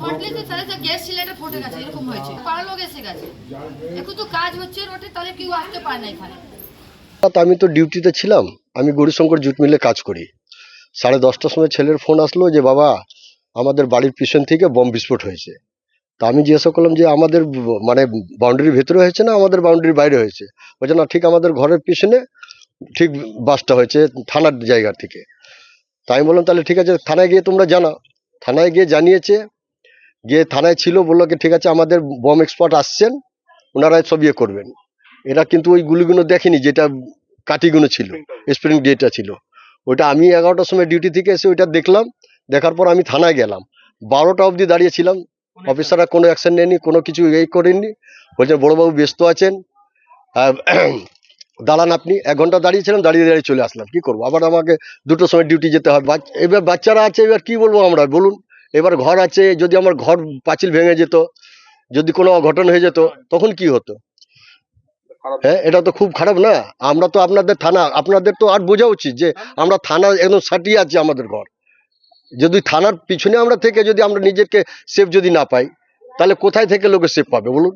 ফাটলে যে তাহলে gas cylinder ফুটে গেছে, এরকম হয়েছে, পাড়ার লোক এসে গেছে। এখন তো কাজ হচ্ছে রোডে, তাহলে কেউ আসতে পারে না এখানে। আমি তো ডিউটিতে ছিলাম, আমি গৌরীশঙ্কর জুট মিলে কাজ করি। 10:30টার সময় ছেলের ফোন আসলো যে বাবা আমাদের বাড়ির পিছন থেকে বম বিস্ফোট হয়েছে। তা আমি জিজ্ঞাসা করলাম যে আমাদের মানে বাউন্ডারির ভেতরে হয়েছে না আমাদের বাউন্ডারির বাইরে হয়েছে? বলছে না, ঠিক আমাদের ঘরের পিছনে ঠিক বাসটা হয়েছে থানার জায়গা থেকে। তাই আমি বললাম তাহলে ঠিক আছে, থানায় গিয়ে তোমরা জানাও। থানায় গিয়ে জানিয়েছে, গিয়ে থানায় ছিল, বললো কি ঠিক আছে আমাদের বম এক্সপার্ট আসছেন, ওনারা সব ইয়ে করবেন। এরা কিন্তু ওই গুলিগুলো দেখেনি, যেটা কাঠিগুলো ছিল, স্প্রিং যেটা ছিল ওইটা। আমি 11টার সময় ডিউটি থেকে এসে ওইটা দেখলাম, দেখার পর আমি থানায় গেলাম। 12টা অবধি দাঁড়িয়েছিলাম, অফিসাররা কোনো অ্যাকশন নেয়নি, কোনো কিছু এই করেননি। বলছেন বড়োবাবু ব্যস্ত আছেন, দাঁড়ান আপনি। 1 ঘন্টা দাঁড়িয়েছিলাম, দাঁড়িয়ে দাঁড়িয়ে চলে আসলাম। কি করবো, আবার আমাকে 2টোর সময় ডিউটি যেতে হয়। এবার বাচ্চারা আছে, এবার কি বলবো আমরা বলুন। এবার ঘর আছে, যদি আমার ঘর পাঁচিল ভেঙে যেত, যদি কোনো অঘটন হয়ে যেত তখন কি হতো? হ্যাঁ, এটা তো খুব খারাপ না? আমরা তো আপনাদের থানা, আপনাদের তো আর বোঝা উচিত যে আমরা থানা একদম সাটিয়ে আছে আমাদের ঘর। যদি থানার পিছনে আমরা থেকে যদি আমরা নিজেকে সেফ যদি না পাই, তাহলে কোথায় থেকে লোকে সেফ পাবে বলুন?